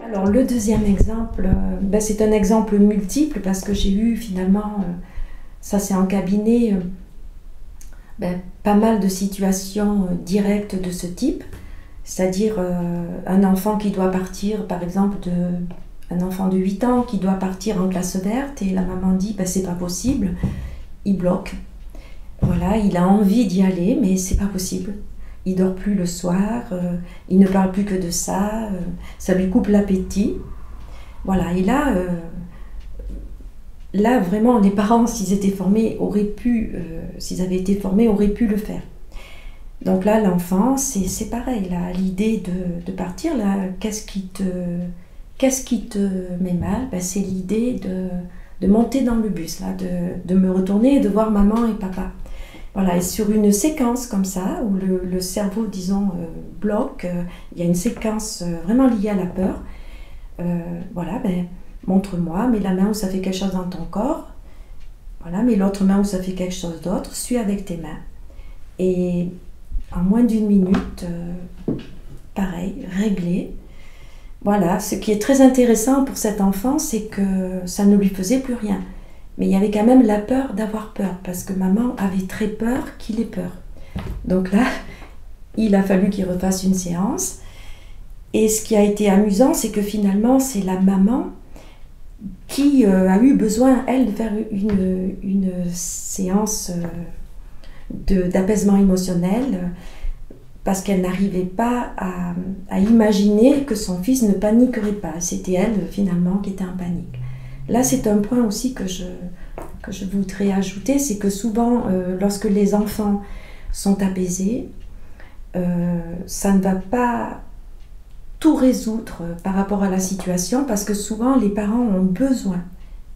Alors le deuxième exemple, c'est un exemple multiple parce que j'ai eu finalement, ça c'est en cabinet, pas mal de situations directes de ce type. C'est-à-dire un enfant qui doit partir, par exemple, un enfant de 8 ans qui doit partir en classe verte et la maman dit c'est pas possible, il bloque. Voilà, il a envie d'y aller mais c'est pas possible. Il dort plus le soir, il ne parle plus que de ça, ça lui coupe l'appétit. Voilà, et là vraiment les parents, s'ils étaient formés, s'ils avaient été formés, auraient pu le faire. Donc là, l'enfant, c'est pareil, là, l'idée de partir, là, qu'est-ce qui te met mal? C'est l'idée de monter dans le bus, là, de me retourner et de voir maman et papa. Voilà, et sur une séquence comme ça, où le cerveau, disons, bloque, il y a une séquence vraiment liée à la peur. Voilà, montre-moi, mets la main où ça fait quelque chose dans ton corps. Voilà, mets l'autre main où ça fait quelque chose d'autre, suis avec tes mains. Et en moins d'une minute, pareil, réglé. Voilà, ce qui est très intéressant pour cet enfant, c'est que ça ne lui faisait plus rien. Mais il y avait quand même la peur d'avoir peur, parce que maman avait très peur qu'il ait peur. Donc là, il a fallu qu'il refasse une séance. Et ce qui a été amusant, c'est que finalement, c'est la maman qui a eu besoin, elle, de faire une séance d'apaisement émotionnel, parce qu'elle n'arrivait pas à imaginer que son fils ne paniquerait pas. C'était elle, finalement, qui était en panique. Là, c'est un point aussi que je voudrais ajouter, c'est que souvent, lorsque les enfants sont apaisés, ça ne va pas tout résoudre par rapport à la situation, parce que souvent, les parents ont besoin,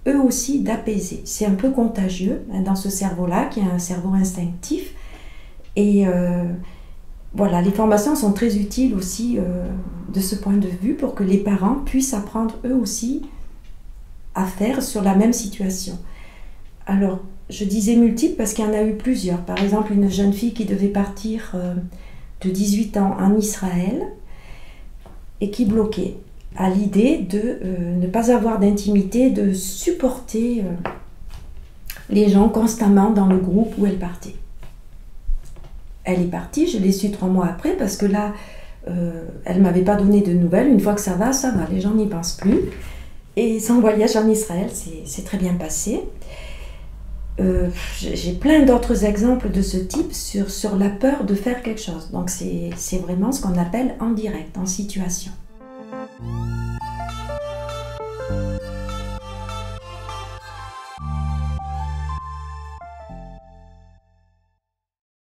eux aussi, d'apaiser. C'est un peu contagieux dans ce cerveau-là, qui est un cerveau instinctif. Et voilà, les formations sont très utiles aussi de ce point de vue, pour que les parents puissent apprendre eux aussi à faire sur la même situation. Alors, je disais multiple parce qu'il y en a eu plusieurs. Par exemple, une jeune fille qui devait partir de 18 ans en Israël et qui bloquait à l'idée de ne pas avoir d'intimité, de supporter les gens constamment dans le groupe où elle partait. Elle est partie, je l'ai su 3 mois après, parce que là, elle ne m'avait pas donné de nouvelles. Une fois que ça va, les gens n'y pensent plus. Et son voyage en Israël s'est très bien passé. J'ai plein d'autres exemples de ce type sur la peur de faire quelque chose. Donc c'est vraiment ce qu'on appelle en direct, en situation.